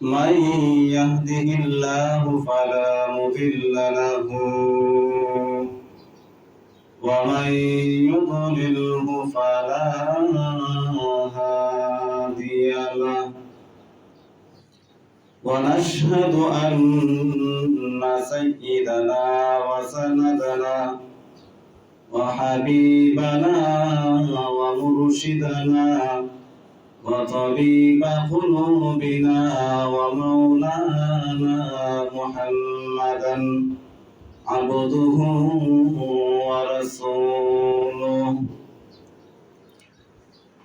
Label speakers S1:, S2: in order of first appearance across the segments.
S1: من يهده الله فلا مضل له ومن يضلله فلا هادي له ونشهد أن سيدنا وسندنا وحبيبنا ومرشدنا وطبيب قلوبنا ومولانا محمدا عبده ورسوله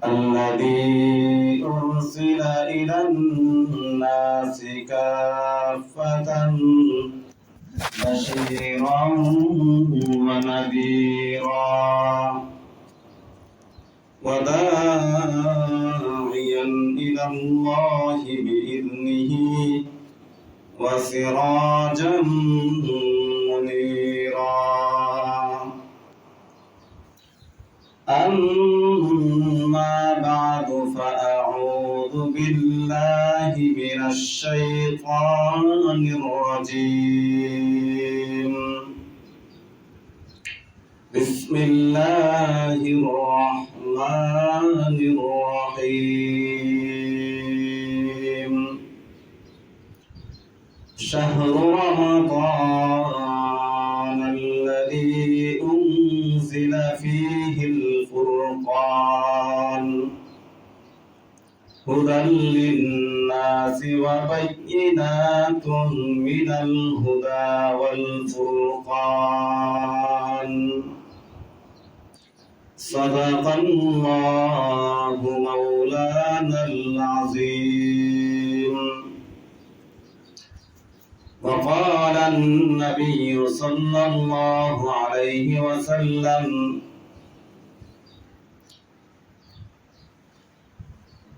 S1: الذي أرسل إلى الناس كافة بشيرا ونذيرا وداعيا إلى الله بإذنه وسراجا منيرا أما بعد فأعوذ بالله من الشيطان الرجيم بسم الله الرحمن الرحيم شهر رمضان الذي أنزل فيه الفرقان هدى للناس وبينات من الهدى والفرقان صدق الله مولانا العظيم وقال النبي صلى الله عليه وسلم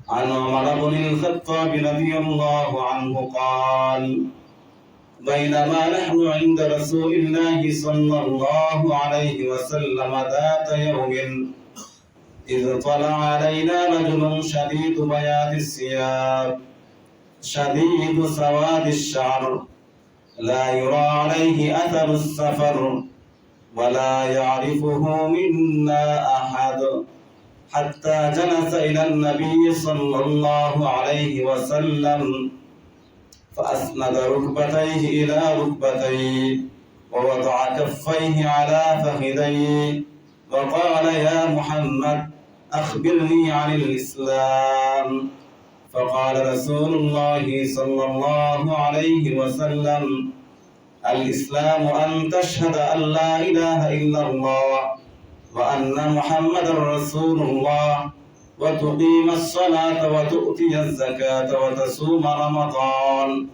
S1: عن عمر بن الخطاب رضي الله عنه قال بينما نحن عند رسول الله صلى الله عليه وسلم ذات يوم إذ طلع علينا رجل شديد بياض الثياب شديد سواد الشعر لا يرى عليه أثر السفر ولا يعرفه منا أحد حتى جلس إلى النبي صلى الله عليه وسلم فأسند ركبتيه إلى ركبتيه ووضع كفيه على فخذيه وقال يا محمد أخبرني عن الإسلام فقال رسول الله صلى الله عليه وسلم الإسلام أن تشهد أن لا إله إلا الله وأن محمد رسول الله وتقيم الصلاة وتؤتي الزكاة وتصوم رمضان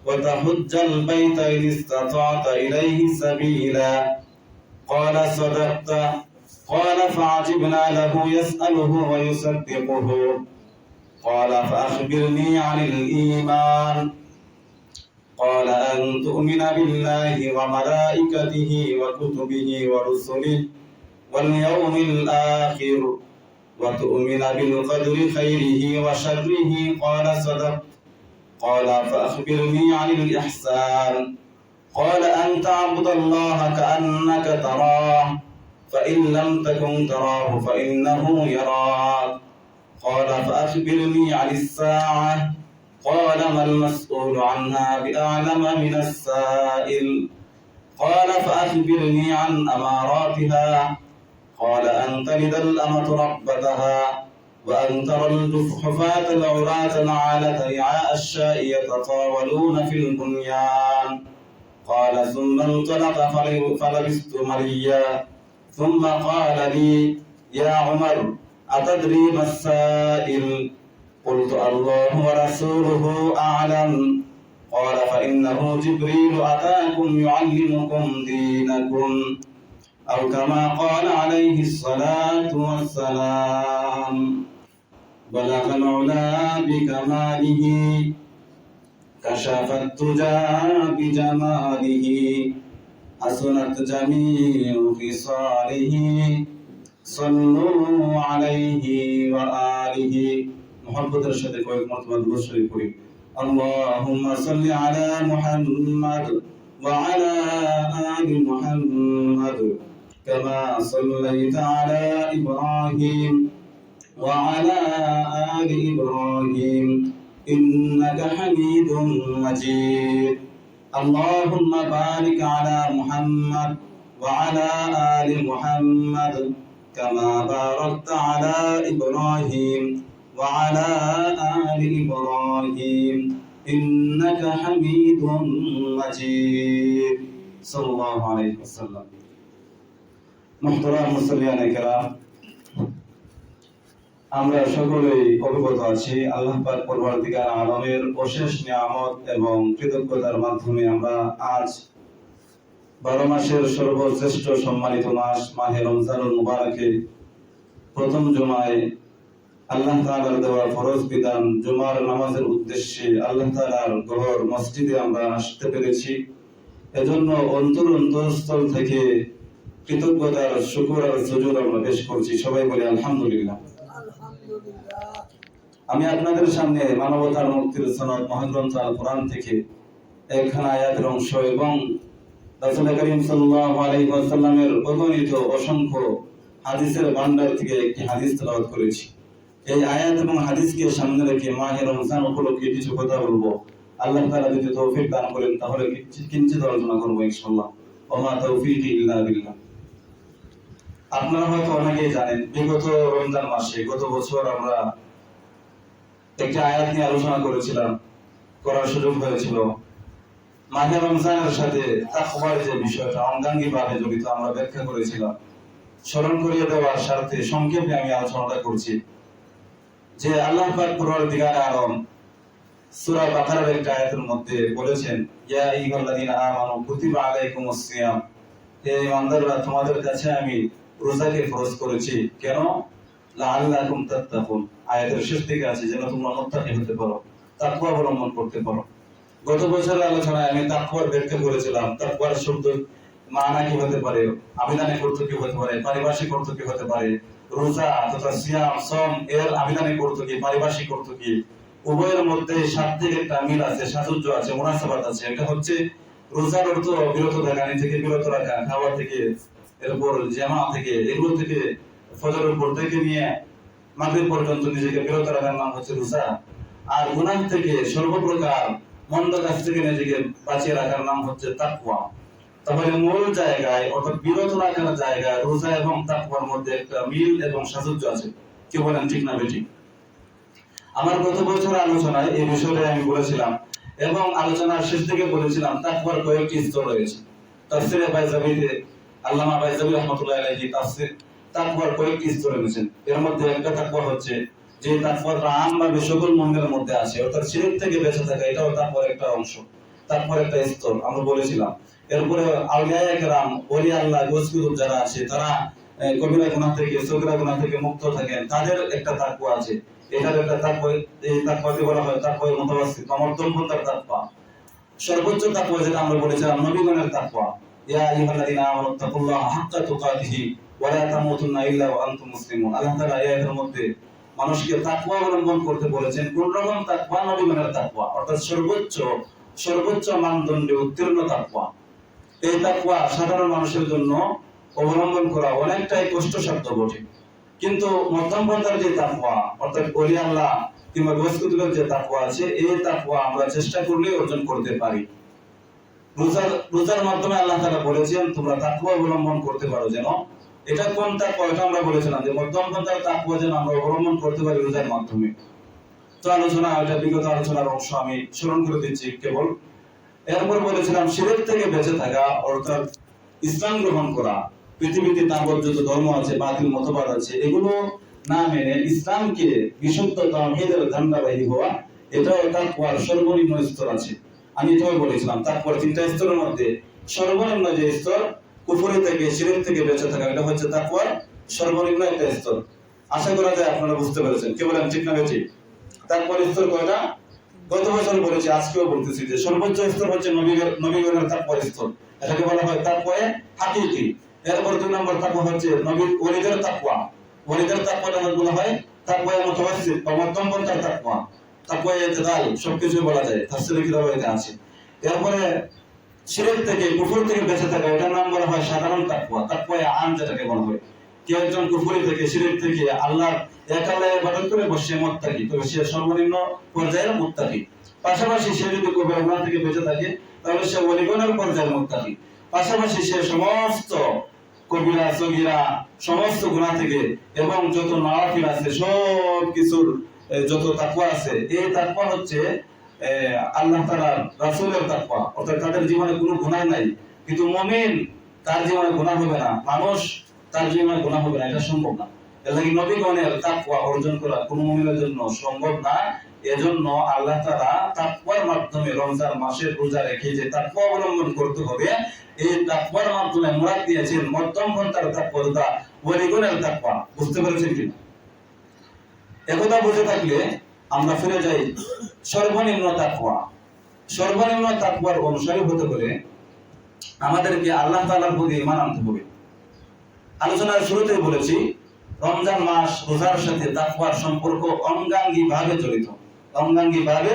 S1: وتحج البيت إن استطعت إليه سبيلا قال صدقت قال فعجبنا له يسأله ويصدقه قال فأخبرني عن الإيمان قال أن تؤمن بالله وملائكته وكتبه ورسله واليوم الآخر وتؤمن بالقدر خيره وشره قال صدقت قال فأخبرني عن الإحسان قال أن تعبد الله كأنك تراه فإن لم تكن تراه فإنه يراك قال فأخبرني عن الساعة قال ما المسؤول عنها بأعلم من السائل قال فأخبرني عن أماراتها قال أن تلد الأمة ربتها وأن ترى الحفاة العراة العالة رعاء الشاء يتطاولون في البنيان قال ثم انطلق فلبثت مليا ثم قال لي يا عمر أتدري ما السائل قلت الله ورسوله أعلم قال فإنه جبريل أتاكم يعلمكم دينكم أو كما قال عليه الصلاة والسلام بلغ العلا بكماله كشف الدجى بجماله حسنت جميع خصاله صلوا عليه وآله محبت الشهد كويك مرتبة البشر كويك اللهم صل على محمد وعلى آل محمد كما صليت على إبراهيم وعلى آل إبراهيم إنك حميد مجيد اللهم بارك على محمد وعلى آل محمد كما باركت على إبراهيم وعلى آل إبراهيم إنك حميد مجيد صلى الله عليه وسلم محترم মুসলিয়ান کرام আমরা সকলেই অবগত আছি আল্লাহ পাক পরবর্তীকার আলমের অশেষ নিয়ামত এবং কৃতজ্ঞতার মাধ্যমে আমরা আজ 12 মাসের সর্বশ্রেষ্ঠ সম্মানিত মাস মাহে রমজানুল মুবারকে প্রথম জুমায় আল্লাহ তাআলার দেওয়া ফরজ বিধান জুমার নামাজের উদ্দেশ্যে আল্লাহ তাআলার ঘর মসজিদে আমরা আসতে পেরেছি। এজন্য অন্তরস্থল থেকে কৃতজ্ঞতার শুকর আর সুজুদ আমরা পেশ করছি। সবাই বলি আলহামদুলিল্লাহ। আমি আপনাদের সামনে মানবতার মুক্তির সনদ মহাগ্রন্থ আল কোরআন থেকে একখানা আয়াতের অংশ এবং রাসূল করিম সাল্লাল্লাহু আলাইহি ওয়াসাল্লামের অগণিত অসংখ্য হাদিসের ভান্ডার থেকে একটি হাদিস তেলাওয়াত করেছি। এই আয়াত এবং হাদিসকে সামনে রেখে মাহে রমজান উপলক্ষে কিছু কথা বলবো। আল্লাহ তাআলা যদি তৌফিক দান করেন তাহলে কিঞ্চিত আলোচনা করব ইনশাআল্লাহ। ওয়া মা তাওফীকি ইল্লা বিল্লাহ। আপনারা হয়তো অনেকেই জানেন বিগত রমজান মাসে গত বছর আমরা একটি আয়াত নিয়ে আলোচনা করার সুযোগ হয়েছিল। মাহে রমজানের সাথে তাকওয়ার যে বিষয়টা অঙ্গাঙ্গিভাবে জড়িত আমরা ব্যাখ্যা করেছিলাম। স্মরণ করিয়ে দেওয়ার স্বার্থে সংক্ষেপে আমি আলোচনাটা করছি যে আল্লাহ পাক পরওয়ারদিগার আলম সূরা বাকারার একটা আয়াতের মধ্যে বলেছেন, ইয়া আইয়ুহাল্লাযীনা আমানু কুতিবা আলাইকুমুস সিয়াম, হে ঈমানদাররা তোমাদের কাছে আমি রোজাকে ফরজ করেছি। কেন? লাআল্লাকুম তাত্তাকুন। আয়াতের শেষ দিকে আছে যেন তোমরা মুত্তাকি হতে পারো, তাকওয়া অবলম্বন করতে পারো। গত বছরের আলোচনায় আমি তাকওয়ার ব্যাখ্যা করেছিলাম। তাকওয়ার শব্দ মানা কি হতে পারে, আবিধানিক অর্থ কি হতে পারে, পারিভাষিক অর্থ কি হতে পারে, রোজা তথা সিয়াম সম এর আবিধানিক অর্থ কি, পারিভাষিক অর্থ কি, উভয়ের মধ্যে সাধ্যের একটা মিল আছে, সাযুজ্য আছে, মুনাসাবাত আছে। এটা হচ্ছে রোজার অর্থ বিরত থাকা, থেকে বিরত রাখা, খাবার থেকে, এরপর জামা থেকে, এগুলো থেকে ফজরের পর থেকে নিয়ে মাগরিব পর্যন্ত নিজেকে বিরত রাখার নাম হচ্ছে রোজা। আর গুনাহ থেকে সর্বপ্রকার মন্দ কাজ থেকে নিজেকে বাঁচিয়ে রাখার নাম হচ্ছে তাকওয়া। তাহলে মূল জায়গায় অর্থাৎ বিরত রাখার জায়গায় রোজা এবং তাকওয়ার মধ্যে একটা মিল এবং সাযুজ্য আছে। কি বলেন, ঠিক না বেঠিক? আমার গত বছর আলোচনায় এই বিষয়টা আমি বলেছিলাম এবং আলোচনার শেষ দিকে বলেছিলাম তাকওয়ার কয়েকটি স্তর রয়েছে। তাফসীরে বাইজাবিতে আল্লামা বাইজাবি রাহমাতুল্লাহি আলাইহি তাকওয়ার কয়েকটি স্তর এনেছেন। এর মধ্যে একটা তাকওয়া হচ্ছে যে তাকওয়াটা আমভাবে সকল মুমিনের মধ্যে আছে, অর্থাৎ শিরক থেকে বেঁচে থাকা, এটাও তাকওয়ার একটা অংশ, তাকওয়ার একটা স্তর আমরা বলেছিলাম। এরপরে আউলিয়ায়ে কেরাম, ওলি আল্লাহ, গোসকুতুব যারা আছে তারা কবিরা গুনাহ থেকে, সগীরা গুনাহ থেকে মুক্ত থাকেন, তাদের একটা তাকওয়া আছে। এটার একটা তাকওয়া, এই তাকওয়াকে বলা হয় তাকওয়ায়ে মুতাওয়াসসিত, মধ্যমপন্থার তাকওয়া। সর্বোচ্চ তাকওয়া যেটা আমরা বলেছিলাম নবীগণের তাকওয়া, ইয়া আইয়ুহাল্লাযীনা আমানু তাকুল্লাহা হাক্কা তুকাতিহি ওয়া লা তামুতুন্না ইল্লা ওয়া আনতুম মুসলিমুন। আল্লাহ তাআলা এই আয়াতের মধ্যে মানুষকে তাকওয়া অবলম্বন করতে বলেছেন। কোন রকম তাকওয়া? নবীগণের তাকওয়া, অর্থাৎ সর্বোচ্চ মানদণ্ডে উত্তীর্ণ তাকওয়া। এই তাকওয়া সাধারণ মানুষের জন্য অবলম্বন করা অনেকটাই কষ্টসাধ্য বটে, কিন্তু মধ্যম পন্থার যে তাকওয়া, অর্থাৎ ওলি আল্লাহ কিংবা গোসকুতুবের যে তাকওয়া আছে, এই তাকওয়া আমরা চেষ্টা করলে অর্জন করতে পারি। রোজার মাধ্যমে আল্লাহ তাআলা বলেছেন তোমরা তাকওয়া অবলম্বন করতে পারো। যেন এটা কোন তাকওয়া? এটা আমরা বলেছিলাম যে মধ্যম পন্থার তাকওয়া যেন আমরা অবলম্বন করতে পারি রোজার মাধ্যমে। তো আলোচনা, এটা বিগত আলোচনার অংশ, আমি স্মরণ করে দিচ্ছি কেবল। এরপর বলেছিলাম শিরক থেকে বেঁচে থাকা, অর্থাৎ ইসলাম গ্রহণ করা। পৃথিবীতে তাবৎ যত ধর্ম আছে, বাতিল মতবাদ আছে, এগুলো না মেনে ইসলামকে বিশুদ্ধ তাওহীদের ধান্দাবাহী হওয়া, এটাও তাকওয়ার সর্বনিম্ন স্তর আছে। আমি এটাও বলেছিলাম তাকওয়ার তিনটা স্তরের মধ্যে সর্বনিম্ন যে স্তর, কুফরি থেকে, শিরক থেকে বেঁচে থাকা, এটা হচ্ছে তাকওয়ার সর্বনিম্ন একটা স্তর। আশা করা যায় আপনারা বুঝতে পেরেছেন। কি বলেন, ঠিক না বেঠিক? তাকওয়ার স্তর কয়টা? গত বছর বলেছি, আজকেও বলতেছি যে সর্বোচ্চ স্তর হচ্ছে নবীগণের তাকওয়ার স্তর, এটাকে বলা হয় তাকওয়ায়ে হাকিকি। এরপর 2 নম্বর তাকওয়া হচ্ছে ওলিদের তাকওয়া। ওলিদের তাকওয়াটা বলা হয় তাকওয়ায়ে মুতাওয়াসসিত বা মধ্যম পন্থার তাকওয়া। তাকওয়া ইতিকাল সবকিছু বলা যায়, তাফসীরে কিতাবে আছে। এরপরে শিরক থেকে কুফর থেকে বেঁচে থাকা, এটার নাম বলা হয় সাধারণ তাকওয়া, তাকওয়া আম যেটাকে বলা হয়। কেউ একজন কুফরি থেকে শিরক থেকে আল্লাহর এক আল্লাহর ইবাদত করে বসে মুত্তাকি, তবে সে সর্বনিম্ন পর্যায়ের মুত্তাকি। পাশাপাশি সে যদি কবিরা গুনাহ থেকে বেঁচে থাকে তাহলে সে ওয়ালিগুনার পর্যায়ের মুত্তাকি। পাশাপাশি সে সমস্ত কবিরা সগীরা সমস্ত গুনাহ থেকে এবং যত নওয়াফিল আছে সব কিছুর যত তাকওয়া আছে, এই তাকওয়া হচ্ছে আল্লাহ তাআলার রাসূলের তাকওয়া, অর্থাৎ তাদের জীবনে কোনো গুনাহ নাই। কিন্তু মুমিন তার জীবনে গুনাহ হবে না, মানুষ তার জীবনে গুনাহ হবে না, এটা সম্ভব না। এর লাগি নবীগণের তাকওয়া অর্জন করা কোনো মুমিনের জন্য সম্ভব না। এজন্য আল্লাহ তাআলা তাকওয়ার মাধ্যমে রমজান মাসে রোজা রেখে যে তাকওয়া অবলম্বন করতে হবে, এই তাকওয়ার মাধ্যমে মুরাদ দিয়েছেন মধ্যম পন্থার তাকওয়া, তথা ওয়ালিগুনার তাকওয়া। বুঝতে পেরেছেন কি? একথা বুঝে থাকলে আমরা ফিরে যাই সর্বনিম্ন তাকওয়া। সর্বনিম্ন তাকওয়ার অনুসারী হতে হলে আমাদেরকে আল্লাহ তাআলার প্রতি ঈমান আনতে হবে। আলোচনার শুরুতেই বলেছি রমজান মাস রোজার সাথে তাকওয়ার সম্পর্ক অঙ্গাঙ্গিভাবে জড়িত, অঙ্গাঙ্গিভাবে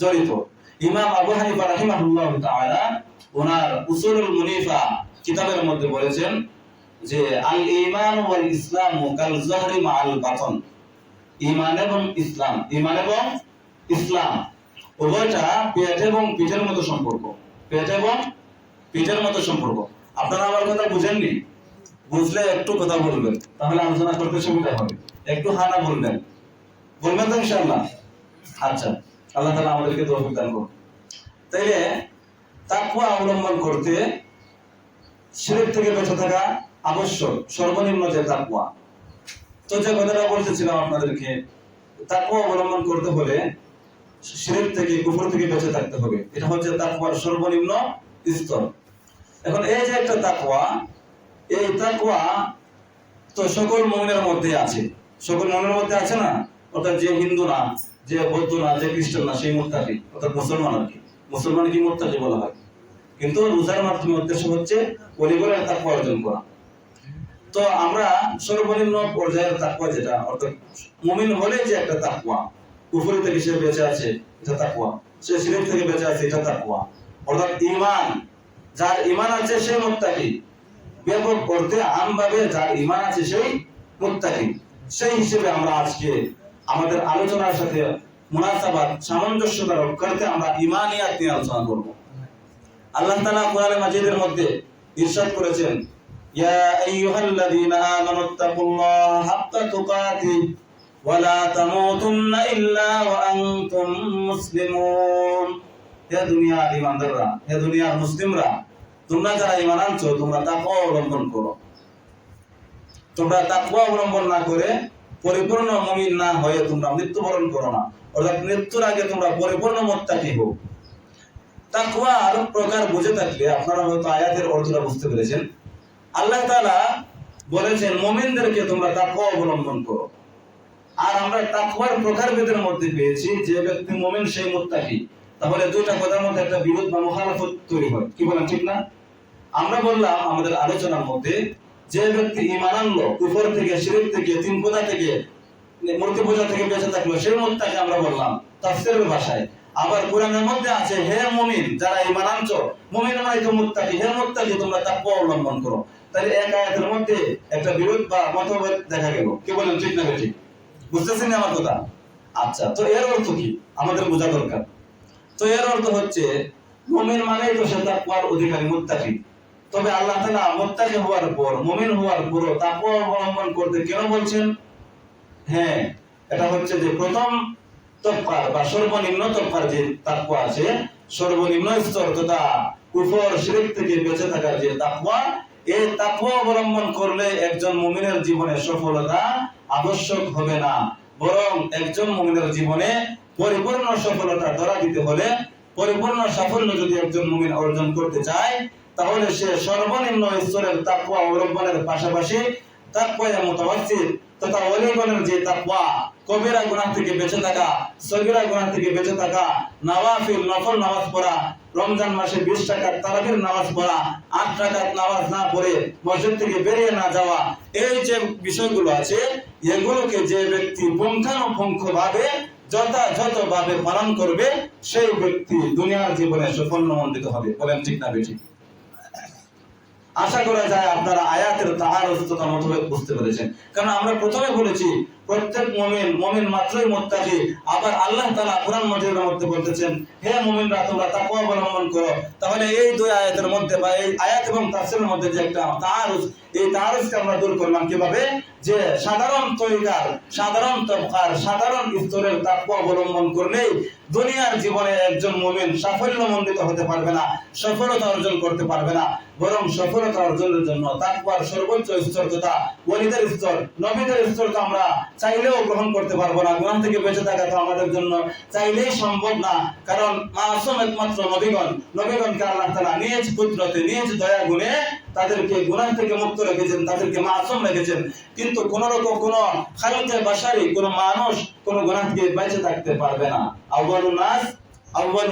S1: জড়িত। ইমাম আবু হানিফা রাহিমাহুল্লাহ তাআলা ওনার উসুলুল মুনিফা কিতাবের মধ্যে বলেছেন যে আল ঈমান ওয়াল ইসলাম কাল যহরি মাআল বাতন। ঈমান এবং ইসলাম, ঈমান এবং ইসলাম উভয়টা পেট এবং পিঠের মতো সম্পর্ক, পেট এবং পিঠের মতো সম্পর্ক। আপনারা আমার কথা বুঝেননি? বুঝলে একটু কথা বলবেন, তাহলে আলোচনা করতে সুবিধা হবে। একটু হানা বলবেন, বলবেন তো ইনশাআল্লাহ? আচ্ছা, আল্লাহ তাআলা আমাদেরকে তৌফিক দান করুন। তাইলে তাকওয়া অবলম্বন করতে শিরক থেকে বেঁচে থাকা আবশ্যক, সর্বনিম্ন যে তাকওয়া। তো যে কথাটা বলতেছিলাম আপনাদেরকে, তাকওয়া অবলম্বন করতে হলে শিরক থেকে কুফর থেকে বেঁচে থাকতে হবে, এটা হচ্ছে তাকওয়ার সর্বনিম্ন স্তর। এখন এই যে একটা তাকওয়া, এই তাকওয়া তো সকল মুমিনের মধ্যে আছে, সকল মুমিনের মধ্যে আছে না? অর্থাৎ যে হিন্দু না, যে বৌদ্ধ না, যে খ্রিস্টান না, সেই মুত্তাকি, অর্থাৎ মুসলমান আর কি। মুসলমান কি মুত্তাকি বলা হয়, কিন্তু রোজার মাধ্যমে উদ্দেশ্য হচ্ছে ওয়ালিগুনার তাকওয়া অর্জন করা। তো আমরা সর্বনিম্ন পর্যায়ের তাকওয়া যেটা, অর্থাৎ মুমিন হলে যে একটা তাকওয়া, কুফর থেকে সে বেঁচে আছে এটা তাকওয়া, সে শিরক থেকে বেঁচে আছে এটা তাকওয়া। অর্থাৎ ঈমান, যার ঈমান আছে সেই মুত্তাকি, ব্যাপক অর্থে আমভাবে যার ঈমান আছে সেই মুত্তাকি। সেই হিসেবে আমরা আজকে আমাদের আলোচনার সাথে মুনাসাবাত, সামঞ্জস্যতা রক্ষার্থে আমরা ঈমানিয়াত নিয়ে আলোচনা করব। আল্লাহ তাআলা কোরআনে মাজিদের মধ্যে ইরশাদ করেছেন, ইয়া আইয়ুহাল্লাযীনা আমানুত্তাকুল্লাহা হাক্কা তুকাতিহি ওয়া লা তামুতুন্না ইল্লা ওয়া আনতুম মুসলিমুন। হে দুনিয়ার ঈমানদাররা, হে দুনিয়ার মুসলিমরা, তোমরা যারা ঈমান আনছো তোমরা তাকওয়া অবলম্বন করো। তোমরা তাকওয়া অবলম্বন না করে পরিপূর্ণ মুমিন না হয়ে তোমরা মৃত্যুবরণ করো না, অর্থাৎ মৃত্যুর আগে তোমরা পরিপূর্ণ মুত্তাকি হও। তাকওয়ার প্রকার বুঝে থাকলে আপনারা হয়তো আয়াতের অর্থটা বুঝতে পেরেছেন। আল্লাহ তাআলা বলেছেন মুমিনদেরকে তোমরা তাকওয়া অবলম্বন করো। আর আমরা তাকওয়ার প্রকারভেদের মধ্যে পেয়েছি যে ব্যক্তি মুমিন সেই মুত্তাকি। তাহলে দুইটা কথার মধ্যে একটা বিরোধ বা মুখালাফত তৈরি হয়, কি বলেন, ঠিক না? আমরা বললাম আমাদের আলোচনার মধ্যে যে ব্যক্তি ঈমান আনলো, কুফর থেকে, শিরক থেকে, তিন পূজা থেকে, মূর্তি পূজা থেকে বেঁচে থাকলো, সেই মুত্তাকি আমরা বললাম তাফসীরের ভাষায়। আবার কোরআনের মধ্যে আছে হে মুমিন যারা ঈমান আনছো, মুমিন মানে তো মুত্তাকি, হে মুত্তাকি তোমরা তাকওয়া অবলম্বন করো। তাহলে এক আয়াতের মধ্যে একটা বিরোধ বা মতভেদ দেখা গেল, কি বলেন, ঠিক না ঠিক? বুঝতেছেন আমার কথা? আচ্ছা, তো এর অর্থ কি আমাদের বোঝা দরকার। তো এর অর্থ হচ্ছে মুমিন মানেই তো সে তাকওয়ার অধিকারী, মুত্তাকি। তবে আল্লাহ তাআলা মুত্তাকি হওয়ার পর, মুমিন হওয়ার পর তাকওয়া অবলম্বন করতে কেন বলছেন? হ্যাঁ, এটা হচ্ছে যে প্রথম তফার বা সর্বনিম্ন তফার যে তাকওয়া আছে, সর্বনিম্ন স্তর তথা কুফর শিরক থেকে বেঁচে থাকার যে তাকওয়া, এই তাকওয়া অবলম্বন করলে একজন মুমিনের জীবনে সফলতা আবশ্যক হবে না, বরং একজন মুমিনের জীবনে পরিপূর্ণ সফলতা ধরা দিতে হলে, পরিপূর্ণ সাফল্য যদি একজন মুমিন অর্জন করতে চায়, তাহলে সে সর্বনিম্ন স্তরের তাকওয়া অবলম্বনের পাশাপাশি তাকওয়া মুতাওয়াসসিত তথা ওয়ালিগণের যে তাকওয়া, কবিরা গুনাহ থেকে বেঁচে থাকা, সগীরা গুনাহ থেকে বেঁচে থাকা, নওয়াফিল নফল নামাজ পড়া, রমজান মাসে 20 রাকাত তারাবির নামাজ পড়া, 8 রাকাত নামাজ না পড়ে মসজিদ থেকে বেরিয়ে না যাওয়া, এই যে বিষয়গুলো আছে, এগুলোকে যে ব্যক্তি পুঙ্খানুপুঙ্খভাবে যথাযথভাবে পালন করবে সেই ব্যক্তি দুনিয়ার জীবনে সাফল্যমণ্ডিত হবে। বলেন ঠিক না বেঠিক? আশা করা যায় আপনারা আয়াতের তাআরুজটা মতলব বুঝতে পেরেছেন। কারণ আমরা প্রথমে বলেছি প্রত্যেক মুমিন মাত্রই মুত্তাকি। আবার আল্লাহ তাআলা কোরআন মাজিদের মধ্যে বলতেছেন, হে মুমিনরা তোমরা তাকওয়া অবলম্বন করো। তাহলে এই দুই আয়াতের মধ্যে বা এই আয়াত এবং তাফসীরের মধ্যে যে একটা তাআরুজ, এই তাআরুজকে আমরা দূর করলাম কিভাবে? যে সাধারণ তরিকার, সাধারণ তবকার, সাধারণ স্তরের তাকওয়া অবলম্বন করলেই দুনিয়ার জীবনে একজন মুমিন সাফল্যমণ্ডিত হতে পারবে না, সফলতা অর্জন করতে পারবে না। বরং সফলতা অর্জনের জন্য তাকওয়ার সর্বোচ্চ স্তর তথা ওয়ালিদের স্তর, নবীদের স্তর তো আমরা চাইলেও গ্রহণ করতে পারবো না। গুনাহ থেকে বেঁচে থাকা তো আমাদের জন্য চাইলেই সম্ভব না। কারণ মাসুম একমাত্র নবীগণকে আল্লাহ তাআলা নিজ কুদরতে, নিজ দয়া গুণে তাদেরকে গুনাহ থেকে মুক্ত রেখেছেন, তাদেরকে মাসুম রেখেছেন। কিন্তু কোন রকম কোন খালকে বাশারি, কোন মানুষ কোন গুনাহ থেকে বেঁচে থাকতে পারবে না। আউয়ালুন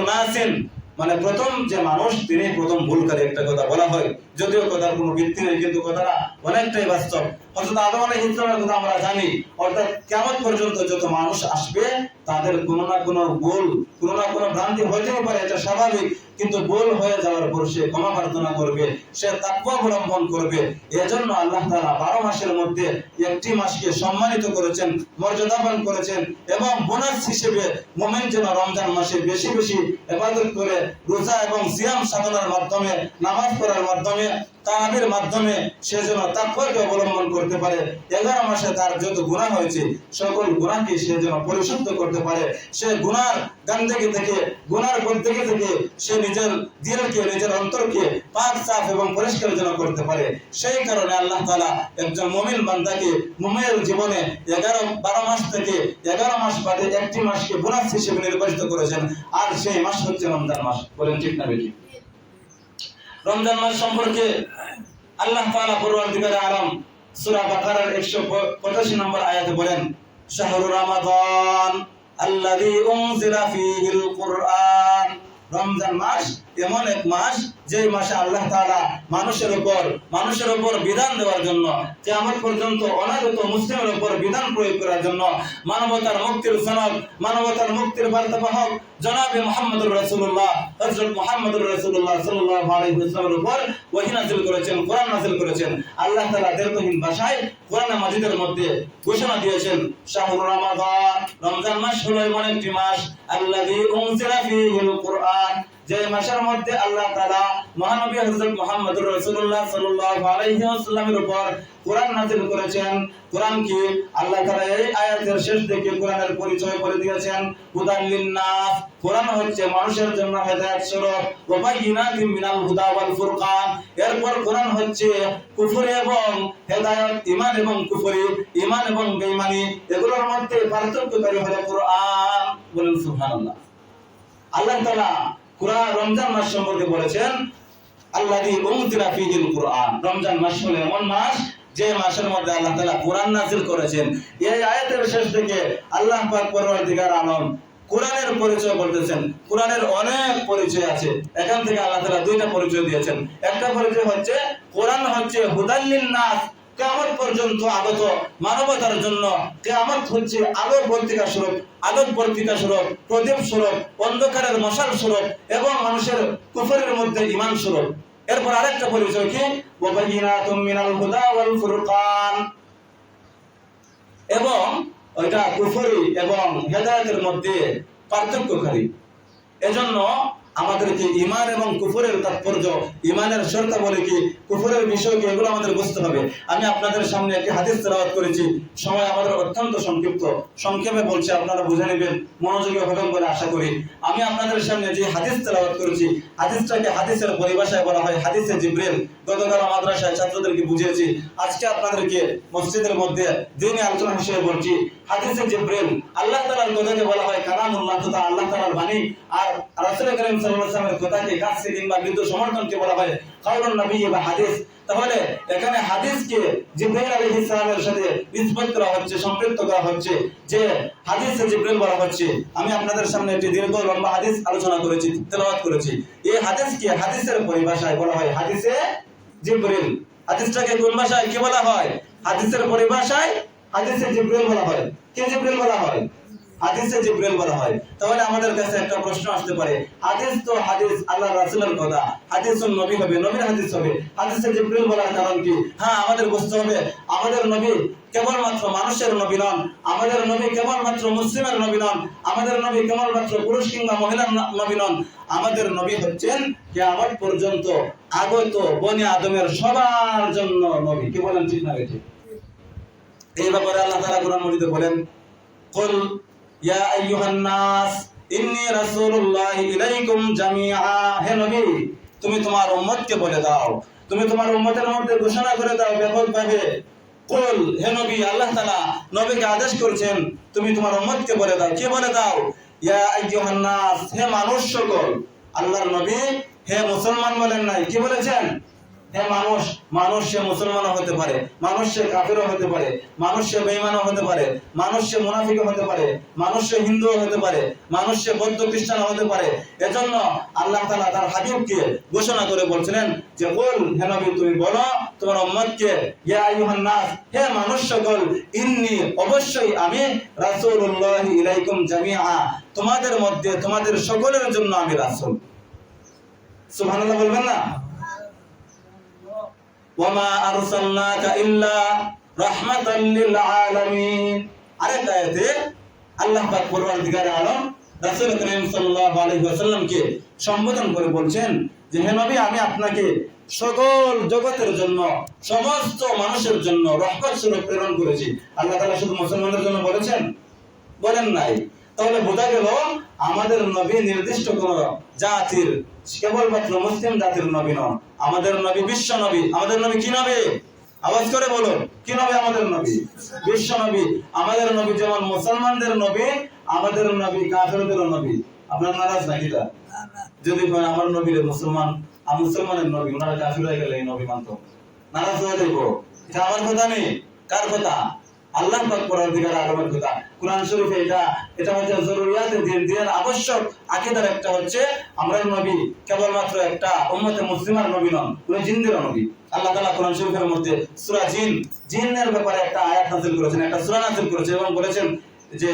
S1: নাসিন মানে প্রথম যে মানুষ, তিনি প্রথম ভুলকারী। একটা কথা বলা হয়, যদিও কথার কোনো ভিত্তি নেই, কিন্তু কথাটা অনেকটাই বাস্তব। হযরত আদম আলাইহিস সালামের কথা আমরা জানি। অর্থাৎ কিয়ামত পর্যন্ত যত মানুষ আসবে তাদের কোনো না কোনো ভুল, কোনো না কোনো ভ্রান্তি হতেই পারে, এটা স্বাভাবিক। কিন্তু ভুল হয়ে যাওয়ার পর সে ক্ষমা প্রার্থনা করবে, সে তাকওয়া অবলম্বন করবে। এজন্য আল্লাহ তাআলা 12 মাসের মধ্যে একটি মাসকে সম্মানিত করেছেন, মর্যাদাবান করেছেন। এবং বোনাস হিসেবে মুমিন যেন রমজান মাসে বেশি বেশি ইবাদত করে, রোজা এবং সিয়াম সাধনার মাধ্যমে, নামাজ পড়ার মাধ্যমে, তারাবির মাধ্যমে সে যেন তাকওয়াকে অবলম্বন করতে পারে। 11 মাসে তার যত গুনাহ হয়েছে সকল গুনাহকে সে যেন পরিশুদ্ধ করতে পারে। সে গুনার গান্দেগি থেকে, গুনার গন্দেগি থেকে সে নিজের দিলকে, নিজের অন্তরকে পাক সাফ এবং পরিষ্কার যেন করতে পারে। সেই কারণে আল্লাহ তাআলা একজন মুমিন বান্দাকে মুমিনের জীবনে 12 মাস থেকে 11 মাস বাদে একটি মাসকে বোনাস হিসেবে নির্বাচিত করেছেন। আর সেই মাস হচ্ছে রমজান মাস। বলেন ঠিক না বেঠিক? রমজান মাস সম্পর্কে আল্লাহ তাআলা পরওয়ারদিগারে আলম সূরা বাকারার 185 নম্বর আয়াতে বলেন, শাহরু রমাদান আল্লাযী উনজিলা ফীহিল কুরআন। রমজান মাস এমন এক মাস যে মাসে আল্লাহ তাআলা মানুষের উপর বিধান দেওয়ার জন্য, কিয়ামত পর্যন্ত অনাগত মুসলিমের উপর বিধান প্রয়োগ করার জন্য মানবতার মুক্তির সনদ, মানবতার মুক্তির বার্তাবাহক জনাবে মুহাম্মদুর রাসূলুল্লাহ, হযরত মুহাম্মদুর রাসূলুল্লাহ সাল্লাল্লাহু আলাইহি ওয়াসাল্লামের উপর ওহী নাযিল করেছেন, কোরআন নাযিল করেছেন। আল্লাহ তাআলা দীর্ঘহীন ভাষায় কোরআন মাজিদের মধ্যে ঘোষণা দিয়েছেন, শাহরু রমাদান, রমজান মাস হলো এমন একটি মাস, আল্লাযী উনজিলা ফীহিল কুরআন, যে মাসের মধ্যে আল্লাহ তাআলা মহানবী হযরত মুহাম্মদুর রাসূলুল্লাহ সাল্লাল্লাহু আলাইহি ওয়াসাল্লামের উপর কোরআন নাযিল করেছেন। কোরআন কি আল্লাহ তাআলা এই আয়াতের শেষ দিকে কোরআনের পরিচয় করে দিয়েছেন, হুদাল লিন-নাস, কোরআন হচ্ছে মানুষের জন্য হেদায়েত স্বরূপ, ওয়া বাইয়িনাতিন মিনাল হুদা ওয়াল ফুরকান। এরপর কোরআন হচ্ছে কুফর এবং হেদায়েত, ঈমান এবং কুফরি, ঈমান এবং বেঈমানি, এগুলোর মধ্যে পার্থক্যকারী হলো কোরআন। বলেন সুবহানাল্লাহ। আল্লাহ তাআলা কোরআন রমজান মাস সম্পর্কে বলেছেন, আল্লাযী উনজিলা ফীহিল কুরআন, রমজান মাস হলো এমন মাস যে মাসের মধ্যে আল্লাহ তাআলা কোরআন নাযিল করেছেন। এই আয়াতের শেষ দিকে আল্লাহ পাক পরওয়ারদিগার আলম কোরআনের পরিচয় বলতেছেন। কোরআনের অনেক পরিচয় আছে, এখান থেকে আল্লাহ তাআলা দুইটা পরিচয় দিয়েছেন। একটা পরিচয় হচ্ছে কোরআন হচ্ছে হুদাল লিন-নাস, কিয়ামত পর্যন্ত আগত মানবতার জন্য। কিয়ামত হচ্ছে আলোর বর্তিকা স্বরূপ, প্রদীপ স্বরূপ, অন্ধকারের মশাল স্বরূপ এবং মানুষের কুফরের মধ্যে ঈমান স্বরূপ। এরপর আরেকটা পরিচয় কি, ওয়া বাইয়িনাতুম মিনাল হুদা ওয়াল ফুরকান, এবং ওইটা কুফরি এবং হেদায়েতের মধ্যে পার্থক্যকারী। এজন্য আমাদেরকে ঈমান এবং কুফরের তাৎপর্য, ঈমানের শর্তাবলী কি, কুফরের বিষয় কি, এগুলো আমাদের বুঝতে হবে। আমি আপনাদের সামনে একটি হাদিস তেলাওয়াত করেছি, সময় আমাদের অত্যন্ত সংক্ষিপ্ত, সংক্ষেপে বলছি, আপনারা বুঝে নেবেন, মনোযোগী হবেন বলে আশা করি। আমি আপনাদের সামনে যে হাদিস তেলাওয়াত করেছি, হাদিসটাকে হাদিসের পরিভাষায় বলা হয় হাদিসে জিবরিল। গতকাল মাদ্রাসায় ছাত্রদেরকে বুঝিয়েছি, আজকে আপনাদেরকে মসজিদের মধ্যে দ্বীনি আলোচনা হিসেবে বলছি। হাদিসে জিবরিল, আল্লাহ তাআলার কথাকে বলা হয় কালামুল্লাহ, তথা আল্লাহ তাআলার বাণী। আর রাসূল করিম সাল্লাল্লাহু আলাইহি ওয়াসাল্লামের কথাকে কাছে কিংবা বিদ্যুৎ সমর্থনকে বলা হয় কাউলুন নবী বা হাদিস। তাহলে এখানে হাদিসকে জিবরাইল আলাইহিস সালামের সাথে নিসবত করা হচ্ছে, সম্পৃক্ত করা হচ্ছে, যে হাদিসে জিবরাইল বলা হচ্ছে। আমি আপনাদের সামনে একটি দীর্ঘ লম্বা হাদিস আলোচনা করেছি, তেলাওয়াত করেছি। এই হাদিসকে হাদিসের পরিভাষায় বলা হয় হাদিসে জিবরাইল। হাদিসটাকে কোন ভাষায় কি বলা হয়? হাদিসের পরিভাষায় হাদিসে জিবরাইল বলা হয়। কে জিবরাইল বলা হয়? হাদিসে জিবরিল বলা হয়। তাহলে আমাদের কাছে একটা প্রশ্ন আসতে পারে, হাদিস তো হাদিস আল্লাহ রাসূলের কথা, হাদিসুন নবী হবে, নবীর হাদিস হবে, হাদিসে জিবরিল বলার কারণ কি? হ্যাঁ, আমাদের বুঝতে হবে আমাদের নবী কেবলমাত্র মানুষের নবী নন, আমাদের নবী কেবলমাত্র মুসলিমের নবী নন, আমাদের নবী কেবলমাত্র পুরুষ কিংবা মহিলার নবী নন, আমাদের নবী হচ্ছেন কিয়ামত পর্যন্ত আগত বনি আদমের সবার জন্য নবী। কি বলেন, ঠিক না ঠিক? এই ব্যাপারে আল্লাহ তাআলা কোরআন মাজিদে বলেন, কুল ইয়া আইয়ুহান নাস ইন্নী রাসূলুল্লাহি ইলাইকুম জামিআ। হে নবী, তুমি তোমার উম্মতকে বলে দাও, তুমি তোমার উম্মতের মধ্যে ঘোষণা করে দাও ব্যাপকভাবে। কুল, হে নবী, আল্লাহ তাআলা নবীকে আদেশ করেছেন তুমি তোমার উম্মতকে বলে দাও। কি বলে দাও? ইয়া আইয়ুহান নাস, হে মানুষ সকল। আল্লাহর নবী হে মুসলমান বলেন নাই, কি বলেছেন? হে মানুষ। মানুষ সে মুসলমানও হতে পারে, মানুষ সে কাফিরও হতে পারে, মানুষ সে বেঈমানও হতে পারে, মানুষ সে মুনাফিকও হতে পারে, মানুষ সে হিন্দুও হতে পারে, মানুষ সে বৌদ্ধ খ্রিস্টানও হতে পারে। এজন্য আল্লাহ তাআলা তার হাবিবকে ঘোষণা করে বলছিলেন যে কুল, হে নবী, তুমি বলো তোমার উম্মতকে, ইয়া আইয়ুহান নাস, হে মানুষ সকল, ইন্নী, অবশ্যই আমি, রাসূলুল্লাহি ইলাইকুম জামিআ, তোমাদের মধ্যে তোমাদের সকলের জন্য আমি রাসূল। সুবহানাল্লাহ বলবেন না? ওয়ামা আরসালনাকা ইল্লা রাহমাতাল লিল আলামিন। আরেকটা আয়াতে আল্লাহ পাক পরওয়ারদিগারে আলম রাসূল করিম সাল্লাল্লাহু আলাইহি ওয়াসাল্লামকে সম্বোধন করে বলছেন যে হে নবী, আমি আপনাকে সকল জগতের জন্য, সমস্ত মানুষের জন্য রহমত স্বরূপ প্রেরণ করেছি। আল্লাহ তাআলা শুধু মুসলমানদের জন্য বলেছেন? বলেন নাই। তাহলে বোঝা গেল আমাদের নবী নির্দিষ্ট কোন জাতির, কেবলমাত্র মুসলিম জাতির নবী নন, আমাদের নবী বিশ্ব নবী। আমাদের নবী কি নবী? আওয়াজ করে বলুন, কি নবী আমাদের নবী? বিশ্ব নবী। আমাদের নবী যেমন মুসলমানদের নবী, আমাদের নবী কাফেরদেরও নবী। আপনার নারাজ নাকি? যদি আমার নবী মুসলমান, আমি মুসলমানের নবী, ওনারা কাফের হয়ে গেলে এই নবী মানত, নারাজ হয়ে যাইব। এটা আমার কথা নেই, কার কথা? আল্লাহ পাক পরওয়ারদিগার আলমের কথা। কুরআন শরীফে এটা হচ্ছে জরুরিয়াতে দিন, দিনের আবশ্যক আকীদার একটা হচ্ছে আমরা নবী কেবলমাত্র একটা উম্মতে মুসলিমার নবী নন, উনি জিনদের নবী। আল্লাহ তাআলা কুরআন শরীফের মধ্যে সূরা জিনের ব্যাপারে একটা আয়াত নাযিল করেছেন, একটা সূরা নাযিল করেছেন এবং বলেছেন যে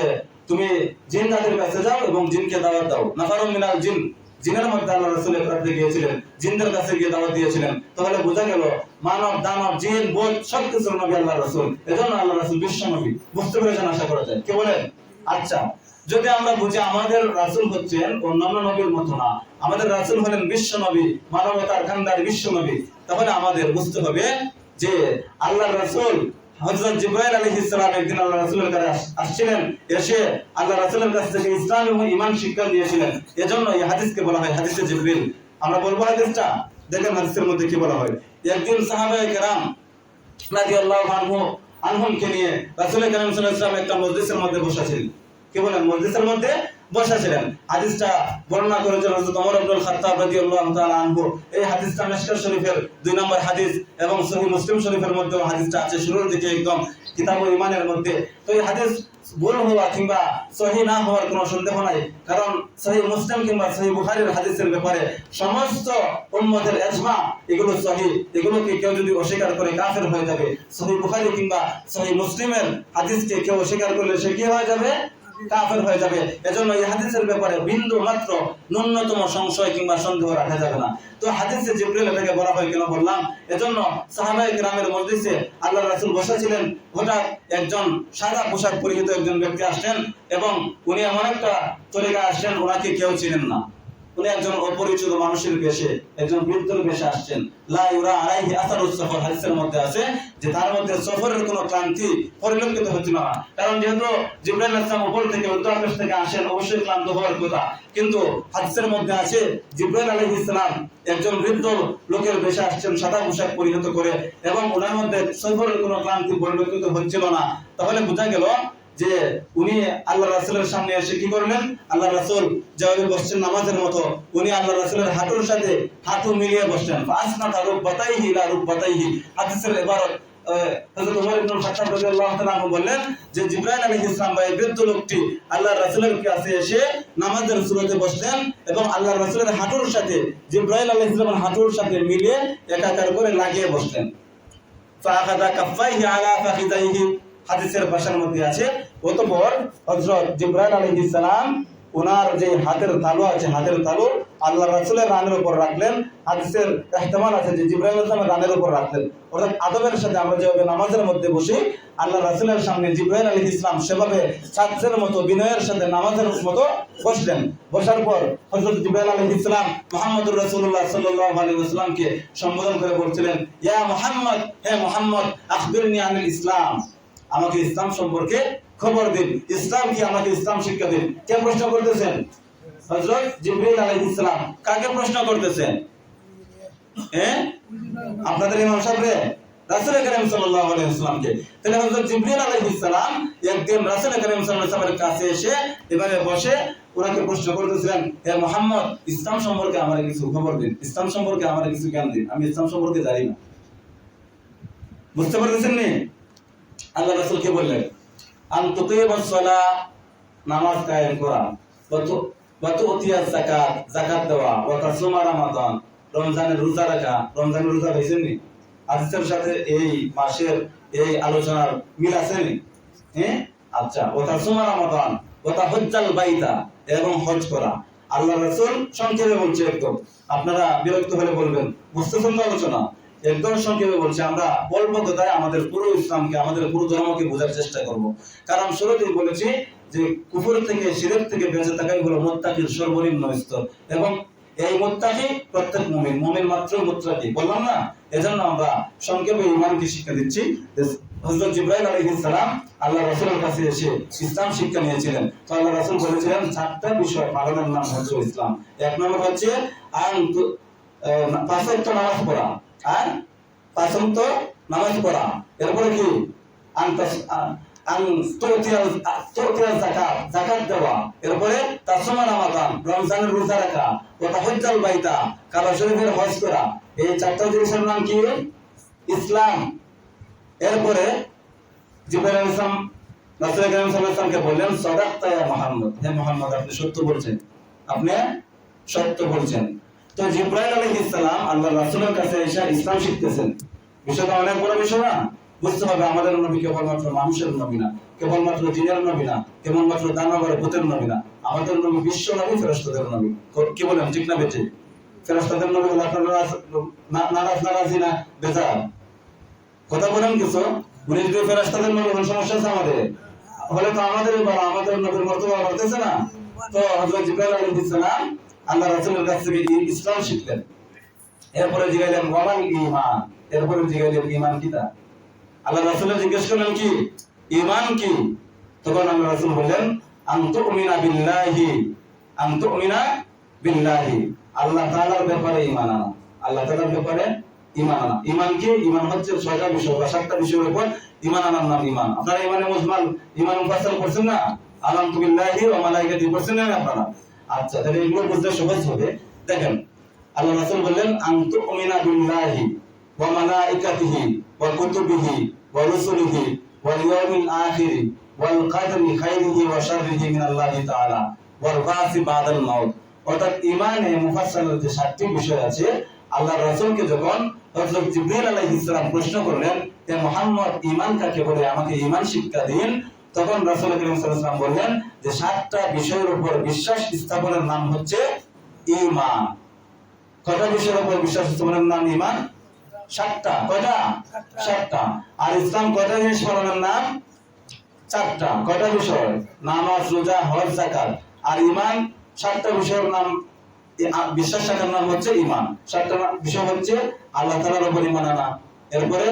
S1: তুমি জিন জাতির কাছে যাও এবং জিনকে দাওয়াত দাও। নাফারুম মিনাল জিন, জিনের মধ্যে আল্লাহ রাসূল একরাতে গিয়েছিলেন, জিনদের কাছে গিয়ে দাওয়াত দিয়েছিলেন। তাহলে বোঝা গেল মানব, দানব, জিন, ভূত সবকিছুর নবী আল্লাহ রাসূল। এজন্য আল্লাহ রাসূল বিশ্ব নবী। বুঝতে পেরেছেন আশা করা যায়? কি বলেন? আচ্ছা, যদি আমরা বুঝি আমাদের রাসূল হচ্ছেন অন্যান্য নবীর মতো না, আমাদের রাসূল হলেন বিশ্ব নবী, মানবতার কান্ডারি বিশ্ব নবী, তাহলে আমাদের বুঝতে হবে যে আল্লাহ রাসূল হযরত জিবরাইল আলাইহিস সালাম একদিন আল্লাহ রাসূলের কাছে আসছিলেন, এসে আল্লাহ রাসূলের কাছ থেকে ইসলাম এবং ঈমান শিক্ষা দিয়েছিলেন। এজন্য এই হাদিসকে বলা হয় হাদিসে জিবরিল। আমরা বলবো হাদিসটা, দেখেন হাদিসের মধ্যে কি বলা হয়। একদিন সাহাবায়ে কেরাম রাদিয়াল্লাহু আনহুমকে নিয়ে রাসূল কারীম সাল্লাল্লাহু আলাইহি ওয়াসাল্লাম একটা মজলিসের মধ্যে বসেছিলেন। কি বলেন? মজলিসের মধ্যে বসেছিলেন। হাদিসটা বর্ণনা করেছেন হযরত ওমর ইবনে খাত্তাব রাদিয়াল্লাহু তাআলা আনহু। এই হাদিসটা মিশকাত শরীফের 2 নম্বর হাদিস এবং সহিহ মুসলিম শরীফের মধ্যে হাদিসটা আছে শুরুর দিকে একদম কিতাবুল ঈমানের মধ্যে। তো এই হাদিস ভুল হওয়া কিংবা সহিহ না হওয়ার কোনো সন্দেহ নাই, কারণ সহিহ মুসলিম কিংবা সহিহ বুখারীর হাদিসের ব্যাপারে সমস্ত উম্মতের ইজমা, এগুলো সহিহ, এগুলোকে কেউ যদি অস্বীকার করে কাফের হয়ে যাবে। সহিহ বুখারী কিংবা সহিহ মুসলিমের হাদিসকে কেউ অস্বীকার করলে সে কি হয়ে যাবে? কাফের হয়ে যাবে। এজন্য এই হাদিসের ব্যাপারে বিন্দু মাত্র ন্যূনতম সংশয় কিংবা সন্দেহ রাখা যাবে না। তো হাদিসে জিবরিল এটাকে বলা হয় কেন বললাম? এজন্য সাহাবায়ে কেরামের মজলিসে আল্লাহর রাসূল বসেছিলেন, হঠাৎ একজন সাদা পোশাক পরিহিত একজন ব্যক্তি আসলেন এবং উনি এমন একটা তরিকায় আসছেন, ওনাকে কেউ চিনেন না। উনি একজন অপরিচিত মানুষের বেশে, একজন বৃদ্ধের বেশে আসছেন। লা ইউরা আলাইহি আসারুস সফর, হাদিসের মধ্যে আছে যে তার মধ্যে সফরের কোনো ক্লান্তি পরিলক্ষিত হচ্ছিল না। কারণ যেহেতু জিবরাইল আলাইহিস সালাম উপর থেকে, উত্তর আকাশ থেকে আসেন, অবশ্যই ক্লান্ত হওয়ার কথা। কিন্তু হাদিসের মধ্যে আছে জিবরাইল আলাইহিস সালাম একজন বৃদ্ধ লোকের বেশে আসছেন সাদা পোশাক পরিহিত করে, এবং ওনার মধ্যে সফরের কোনো ক্লান্তি পরিলক্ষিত হচ্ছিল না। তাহলে বোঝা গেল যে উনি আল্লাহ রাসূলের সামনে এসে কি করলেন? আল্লাহ রাসূল যেভাবে বসছেন নামাজের মতো, উনি আল্লাহ রাসূলের হাঁটুর সাথে হাঁটু মিলিয়ে বসলেন। ফাসনাতা রুকবাতাইহি লা রুকবাতাইহি। হাদিসের ইবারত হযরত ওমর ইবনে খাত্তাব রাদিয়াল্লাহু তাআলা আনহু বললেন যে জিবরাইল আলাইহিস সালাম বা এই বৃদ্ধ লোকটি আল্লাহ রাসূলের কাছে এসে নামাজের সুরতে বসলেন এবং আল্লাহ রাসূলের হাঁটুর সাথে জিবরাইল আলাইহিস সালামের হাঁটুর সাথে মিলিয়ে একাকার করে লাগিয়ে বসলেন। ফাআখাযা কাফাইহি আলা ফাখিদাইহি হাদিসের ভাষার মধ্যে আছে। অতঃপর হযরত জিবরাইল আলাইহিস সালাম ওনার যে হাতের তালু আছে, হাতের তালু আল্লাহ রাসূলের রানের উপর রাখলেন। হাদিসের ইহতিমাল আছে যে জিবরাইল আলাইহিস সালামের রানের উপর রাখলেন। অর্থাৎ আদবের সাথে আমরা যেভাবে নামাজের মধ্যে বসি, আল্লাহ রাসূলের সামনে জিবরাইল আলাইহিস সালাম সেভাবে ছাত্রের মতো বিনয়ের সাথে নামাজের মতো বসলেন। বসার পর হযরত জিবরাইল আলাইহিস সালাম মুহাম্মদুর রাসূলুল্লাহ সাল্লাল্লাহু আলাইহি ওয়াসাল্লামকে সম্বোধন করে বলছিলেন, ইয়া মুহাম্মদ, হে মুহাম্মদ, আখবিরনি আনিল ইসলাম, আমাকে ইসলাম সম্পর্কে খবর দিন, ইসলাম কি, আমাকে ইসলাম শিক্ষা দিন। কে প্রশ্ন করতেছেন? হযরত জিবরাইল আলাইহিস সালাম। কাকে প্রশ্ন করতেছেন? আপনাদের ইমাম সাহেব রে, রাসূল করিম সাল্লাল্লাহু আলাইহি ওয়াসাল্লামকে। তাহলে হযরত জিবরাইল আলাইহিস সালাম একদিন রাসূল করিম সাল্লাল্লাহু আলাইহি ওয়াসাল্লামের কাছে এসে এবারে বসে ওনাকে প্রশ্ন করতেছিলেন, হে মুহাম্মদ, ইসলাম সম্পর্কে আমাকে কিছু খবর দিন, ইসলাম সম্পর্কে আমাকে কিছু জ্ঞান দিন, আমি ইসলাম সম্পর্কে জানি না। বুঝতে পারতেছেন নি? আল্লাহ রাসূল কি বললেন? আন তুকিমাস সালাহ, নামাজ কায়েম করা, ওয়া তুতিয়াস যাকাত, যাকাত দেওয়া, ওয়া তাসুমা রমাদান, রমজানের রোজা রাখা। রমজানের রোজা হইছেন নি? হাদিসের সাথে এই মাসের এই আলোচনার মিল আছে নি? আচ্ছা, ওয়া তাসুমা রমাদান, ওয়া তাহজ্জাল বাইতা, এবং হজ করা। আল্লাহ রাসূল সংক্ষেপে বলছে, একদম আপনারা বিরক্ত হলে বলবেন, বুঝতেছেন তো আলোচনা? একদম সংক্ষেপে বলছে, আমরা অল্প কথায় আমাদের পুরো ইসলামকে, আমাদের পুরো ধর্মকে বোঝার চেষ্টা করব। কারণ শুরুতেই বলেছি যে কুফর থেকে, শিরক থেকে বেঁচে থাকাই হলো মুত্তাকির সর্বনিম্ন স্তর, এবং এই মুত্তাকি প্রত্যেক মুমিন, মুমিন মাত্রই মুত্তাকি, বললাম না? এজন্য আমরা সংক্ষেপে ঈমানকে শিক্ষা দিচ্ছি। হযরত জিবরাইল আলাইহিস সালাম আল্লাহ রাসূলের কাছে এসে ইসলাম শিক্ষা নিয়েছিলেন। তো আল্লাহ রাসূল বলেছিলেন, চারটা বিষয় পালনের নাম হচ্ছে ইসলাম। এক নম্বর হচ্ছে পাঁচ ওয়াক্ত নামাজ পড়া, আর পাঁচ ওয়াক্ত নামাজ পড়া। এরপরে কি? যাকাত, যাকাত দেওয়া। এরপরে তাসুমা রমাদান, রমজানের রোজা রাখা। ওয়া তাহজ্জাল বাইতা, কাবা শরীফের হজ করা। এই চারটা জিনিসের নাম কি? ইসলাম। এরপরে জিবরাইল আলাইহিস সালাম রাসূল করিম সাল্লাল্লাহু আলাইহি ওয়াসাল্লামকে বললেন, সাদাকতা ইয়া মুহাম্মদ, হে মুহাম্মদ, আপনি সত্য বলছেন, আপনি সত্য বলছেন। তো জিবরাইল আলাইহিস সালাম আল্লাহ রাসূলের কাছে এসে ইসলাম শিখতেছেন। বিষয়টা অনেক বড় বিষয় না? বুঝতে হবে, আমাদের নবী কেবলমাত্র মানুষের নবী না, কেবলমাত্র জিনের নবী না, কেবলমাত্র দানব আর ভূতের নবী না। আমাদের নবী বিশ্ব নবী, ফেরেশতাদের নবী। কি বলেন, ঠিক না বেঠিক? ফেরেশতাদের নবী হলো আপনারা নারাজি না বেজার? কথা বলেন কিছু। উনি যদি ফেরেশতাদের নবী হন, সমস্যা আছে আমাদের? হলে তো আমাদের নবীর মর্তবা বাড়তেছে না? তো হযরত জিবরাইল আলাইহিস সালাম আল্লাহ রাসূলের কাছ থেকে ইসলাম শিখলেন। এরপরে জিজ্ঞাসা ওয়াল ঈমান, এরপরে জিজ্ঞাসা ঈমান কি? তা আল্লাহ রাসূল জিজ্ঞেস করলেন, কি ঈমান কি? তখন আল্লাহ রাসূল বললেন, আন তুমিনা বিল্লাহি, আন তুমিনা বিল্লাহি, আল্লাহ তাআলার ব্যাপারে ঈমান আনা, আল্লাহ তাআলার ব্যাপারে ঈমান আনা। ঈমান কি? ঈমান হচ্ছে ছয়টা বিষয় বা সাতটা বিষয়ের উপর ঈমান আনার নাম ঈমান। আপনারা ঈমানে মুজমাল, ঈমান মুফাসসাল করছেন না? আমানতু বিল্লাহি ওয়া মালাইকাতিহি করছেন না আপনারা? আচ্ছা, তাহলে এগুলো বুঝতে সহজ হবে। দেখেন, আল্লাহ রাসূল বললেন, আন তুমিনা বিল্লাহি ওয়া মালাইকাতিহি ওয়া কুতুবিহি ওয়া রুসুলিহি ওয়াল ইয়াউমিল আখির ওয়াল কদরি খাইরিহি ওয়া শাররিহি মিনাল্লাহি তাআলা ওয়াল বাসি বাদাল মাউত। অর্থাৎ ঈমানে মুফাসসালের যে 7টি বিষয় আছে, আল্লাহ রাসূলকে যখন হযরত জিবরাইল আলাইহিস সালাম প্রশ্ন করলেন, হে মুহাম্মদ, ঈমান কাকে বলে, আমাকে ঈমান শিক্ষা দিন, তখন রাসূল করিম সাল্লাল্লাহু আলাইহি ওয়াসাল্লাম বললেন যে 7টা বিষয়ের উপর বিশ্বাস স্থাপনের নাম হচ্ছে ঈমান। কয়টা বিষয়ের উপর বিশ্বাস স্থাপনের নাম ঈমান? 7টা। কয়টা? 7টা। আর ইসলাম কয়টা জিনিস পালনের নাম? 4টা। কয়টা বিষয়? নামাজ, রোজা, হজ, যাকাত। আর ঈমান 7টা বিষয়ের নাম, বিশ্বাস রাখার নাম হচ্ছে ঈমান। 7টা বিষয় হচ্ছে আল্লাহ তাআলার উপর ঈমান আনা, এরপরে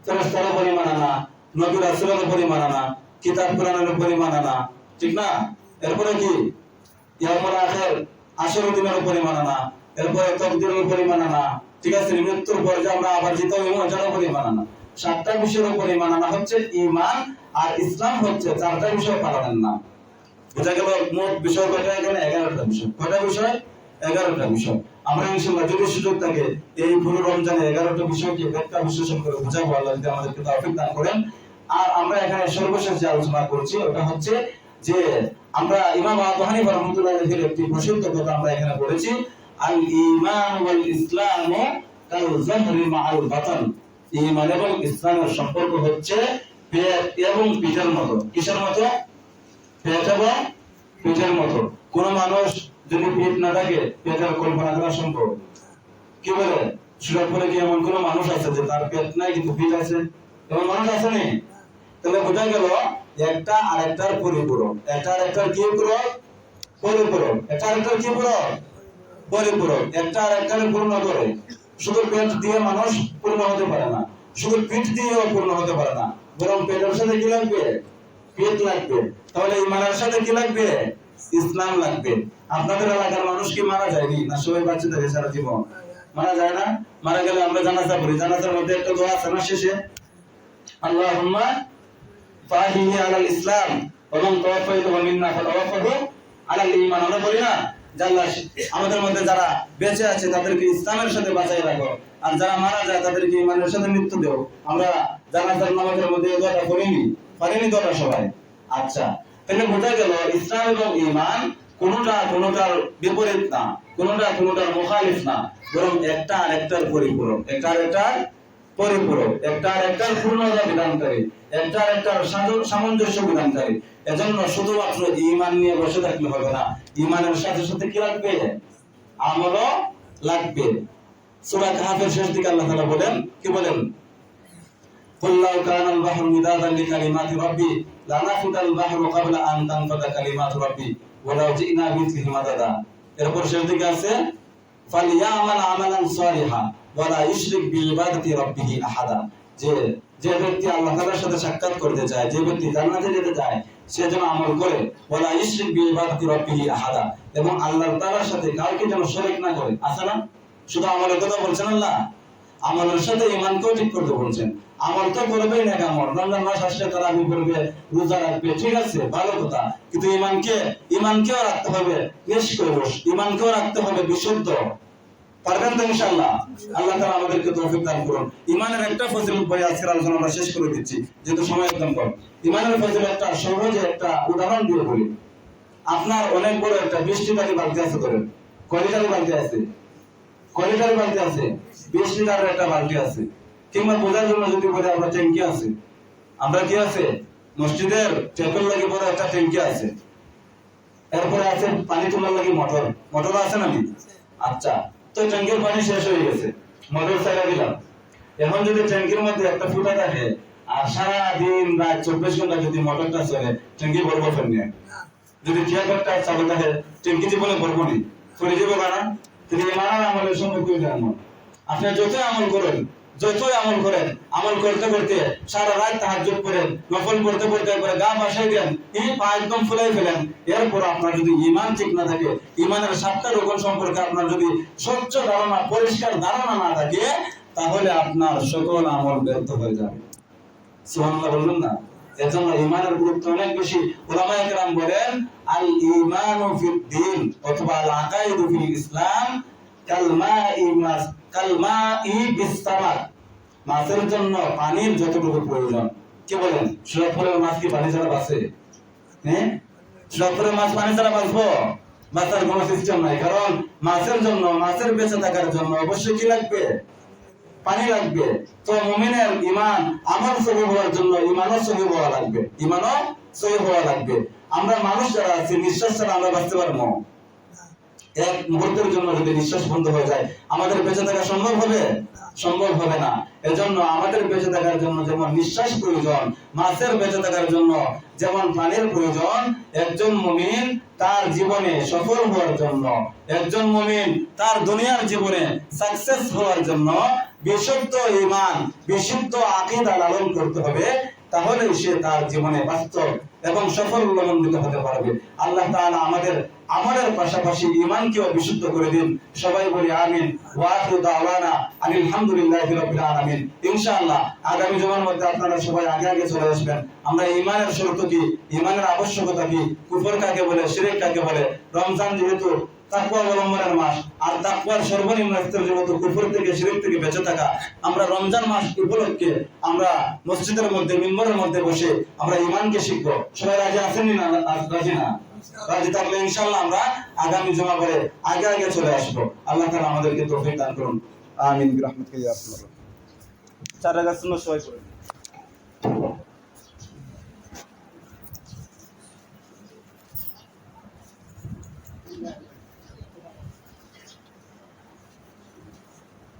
S1: ফেরেশতার উপর ঈমান আনা, নবী রাসূলের উপর ঈমান আনা, কিতাব কোরআনের উপর ঈমান আনা, ঠিক না? এরপরে কি? ইয়াউমুল আখির, আখিরের দিনের উপর ঈমান আনা, এরপরে তাকদীরের উপর ঈমান আনা, ঠিক আছে? মৃত্যুর পর যে আমরা আবার জিতে হইব, এটার উপর ঈমান আনা। 7টা বিষয়ের উপর ঈমান আনা হচ্ছে ঈমান। আর ইসলাম হচ্ছে 4টা বিষয় পালনের নাম। বুঝা গেল? মোট বিষয় কয়টা এখানে? 11টা বিষয়। কয়টা বিষয়? 11টা বিষয়। আমরা ইনশাআল্লাহ যদি সুযোগ থাকে এই পুরো রমজানে 11টা বিষয়কে ব্যাখ্যা বিশ্লেষণ করে বুঝাবো, আল্লাহ যদি আমাদেরকে তৌফিক দান করেন। আর আমরা এখানে সর্বশেষ যে আলোচনা করছি ওটা হচ্ছে যে আমরা ইমাম আবু হানিফা রাহমাতুল্লাহি আলাইহির একটি প্রসিদ্ধ কথা আমরা এখানে বলেছি, আল ঈমান ওয়াল ইসলামু কাল যাহরি মাআল বাতন। ঈমান এবং ইসলামের সম্পর্ক হচ্ছে পেট এবং পিঠের মতো। কিসের মতো? পেট এবং পিঠের মতো। কোন মানুষ যদি পেট না থাকে, পেটের কল্পনা করা সম্ভব? কি বলে? সুরাপুরে কি এমন কোন মানুষ আছে যে তার পেট নাই কিন্তু পিঠ আছে? এমন মানুষ আছে নি? তাহলে বোঝা গেল একটা আরেকটার পরিপূরক। একটা আরেকটার কি পূরক? পরিপূরক। একটা আরেকটার কি পূরক? পরিপূরক। একটা আরেকটার পূর্ণ করে। শুধু পেট দিয়ে মানুষ পূর্ণ হতে পারে না, শুধু পিঠ দিয়েও পূর্ণ হতে পারে না, বরং পেটের সাথে কি লাগবে? পেট লাগবে। তাহলে ইমানের সাথে কি লাগবে? ইসলাম লাগবে। আপনাদের এলাকার মানুষ কি মারা যায়নি? না সবাই বাঁচে থাকে সারা জীবন? মারা যায় না? মারা গেলে আমরা জানাজা পড়ি। জানাজার মধ্যে একটা দোয়া আছে না শেষে? আল্লাহুম্মা ফাহিহি আলাল ইসলাম এবং তাওয়াফাইতুহু মিন্না ফাতাওয়াফাহু আলাল ঈমান। আমরা বলি না যে আল্লাহ আমাদের মধ্যে যারা বেঁচে আছে তাদেরকে ইসলামের সাথে বাঁচাই রাখো, আর যারা মারা যায় তাদেরকে ঈমানের সাথে মৃত্যু দাও। আমরা জানাজার নামাজের মধ্যে এই দোয়াটা পড়িনি? পারিনি দোয়াটা সবাই? আচ্ছা, তাহলে বোঝা গেল ইসলাম এবং ঈমান কোনটার বিপরীত না, কোনটার মুখালিফ না, বরং একটা আরেকটার পরিপূরক। একটা আরেকটার পরিপূরক, একটা আরেকটার পূর্ণতা বিধানকারী, একটা আরেকটার সামঞ্জস্য বিধানকারী। এজন্য শুধুমাত্র ঈমান নিয়ে বসে থাকলে হবে না, ঈমানের সাথে সাথে কি লাগবে? আমলও লাগবে। সূরা কাহফের শেষ দিকে আল্লাহ তাআলা বলেন, কি বলেন? قل لو كان البحر مدادا لكلمات ربي لنفد البحر قبل أن تنفد كلمات ربي ولو جئنا بمثله مددا। এরপর শেষ দিকে আছে فليعمل عملا صالحا ولا يشرك بعبادة ربه أحدا। যে ব্যক্তি আল্লাহ তাআলার সাথে সাক্ষাৎ করতে চায়, যে ব্যক্তি জান্নাতে যেতে চায়, সে যেন আমল করে ওয়ালা ইশরিক বিইবাদাতি রাব্বিহি আহাদা, এবং আল্লাহ তাআলার সাথে কাউকে যেন শরীক না করে। আছে না? শুধু আমলের কথা বলছেন আল্লাহ, আমলের সাথে ঈমানকেও ঠিক করতে বলছেন। আমল তো করবেই না, আমল রমজান মাস আসলে তারাবি করবে, রোজা রাখবে, ঠিক আছে, ভালো কথা, কিন্তু ঈমানকেও রাখতে হবে নিষ্কলুষ, ঈমানকেও রাখতে হবে বিশুদ্ধ। পারবেন তো ইনশাআল্লাহ? আল্লাহ তাআলা আমাদেরকে তৌফিক দান করুন। ঈমানের একটা ফজিলত বলে আজকের আলোচনা আমরা শেষ করে দিচ্ছি, যেহেতু সময় একদম কম। ঈমানের ফজিলতটা সহজে একটা উদাহরণ দিয়ে বলি। আপনার অনেক বড় একটা 20 লিটারের বালতি আছে, ধরেন। কয় লিটারের বালতি আছে? কয় লিটারের বালতি আছে? 20 লিটারের একটা বালতি আছে। কিংবা বোঝার জন্য যদি বলি আমরা ট্যাঙ্কি আছে। আমরা কি আছে? মসজিদের টেপের লাগি বড় একটা ট্যাঙ্কি আছে। এরপরে আছে পানি তোলার লাগি মোটর আছে নাকি? আচ্ছা, তো ট্যাঙ্কির পানি শেষ হয়ে গেছে, মোটর চালা দিলাম। এখন যদি ট্যাঙ্কির মধ্যে একটা ফুটা থাকে আর সারা দিন রাত 24 ঘন্টা যদি মোটরটা চলে, ট্যাঙ্কি ভরবো ফেলনে? যদি টিয়ারটা চালু থাকে, ট্যাঙ্কি জীবনে ভরবো নি? ফুলে যাবে না? তিনি ঈমান আমলের সঙ্গে কই দেন। আপনি যতই আমল করেন, আমল করতে করতে সারা রাত তাহাজ্জুদ করেন, নফল করতে করতে একবারে গা ভাসাই দেন, এই পা একদম ফুলাই ফেলেন, এরপর আপনার যদি ঈমান ঠিক না থাকে, ঈমানের 7টা রকম সম্পর্কে আপনার যদি স্বচ্ছ ধারণা, পরিষ্কার ধারণা না থাকে, তাহলে আপনার সকল আমল ব্যর্থ হয়ে যাবে। সুবহানাল্লাহ বলুন না? এজন্য ঈমানের গুরুত্ব অনেক বেশি। উলামায়ে কেরাম বলেন, আল ঈমানু ফিদ-দীন অথবা আল আকাইদু ফিল ইসলাম কালমাই বিস-সামার। মাছের জন্য পানির যতটুকু প্রয়োজন। কি বলেন? সুরাপুরের মাছ কি পানি ছাড়া বাঁচে? হ্যাঁ, সুরাপুরের মাছ পানি ছাড়া বাঁচবো? বাঁচার কোনো সিস্টেম নাই। কারণ মাছের জন্য, মাছের বেঁচে থাকার জন্য অবশ্যই কি লাগবে? পানি লাগবে। তো মুমিনের ঈমান আমল সহিহ হওয়ার জন্য ঈমানও সহিহ হওয়া লাগবে, ঈমানও সহিহ হওয়া লাগবে। আমরা মানুষ যারা আছি, নিঃশ্বাস ছাড়া আমরা বাঁচতে পারবো? এক মুহূর্তের জন্য যদি নিঃশ্বাস বন্ধ হয়ে যায়, আমাদের বেঁচে থাকা সম্ভব হবে? সম্ভব হবে না। এজন্য আমাদের বেঁচে থাকার জন্য যেমন নিঃশ্বাস প্রয়োজন, মাছের বেঁচে থাকার জন্য যেমন পানির প্রয়োজন, একজন মুমিন তার জীবনে সফল হওয়ার জন্য, একজন মুমিন তার দুনিয়ার জীবনে সাকসেস হওয়ার জন্য বিশুদ্ধ ঈমান, বিশুদ্ধ আকীদা লালন করতে হবে। তাহলে সে তার জীবনে বাস্তব এবং সাফল্যমণ্ডিত হতে পারবে। আল্লাহ তাআলা আমাদের আমলের পাশাপাশি ঈমানকেও বিশুদ্ধ করে দিন। সবাই বলি আমিন। ওয়া আখিরু দাওয়ানা আলহামদুলিল্লাহি রাব্বিল আলামিন। ইনশাআল্লাহ আগামী জুমার মধ্যে আপনারা সবাই আগে চলে আসবেন। আমরা ঈমানের শর্ত কি, ঈমানের আবশ্যকতা কি, কুফর কাকে বলে, শিরক কাকে বলে, রমজান যেহেতু তাকওয়া অবলম্বনের মাস, আর তাকওয়ার সর্বনিম্ন স্তর যেহেতু কুফর থেকে, শিরক থেকে বেঁচে থাকা, আমরা রমজান মাস উপলক্ষে আমরা মসজিদের মধ্যে, মিম্বরের মধ্যে বসে আমরা ঈমানকে শিখব। সবাই রাজি আছেন না? রাজি না? রাজি থাকলে ইনশাআল্লাহ আমরা আগামী জুমা পরে আগে চলে আসবো। আল্লাহ তাআলা আমাদেরকে তৌফিক দান করুন। আমিন বিরহমাতিকা ইয়া আরহামার রাহিমিন। 4 রাকাত সুন্নাত সবাই পড়েন।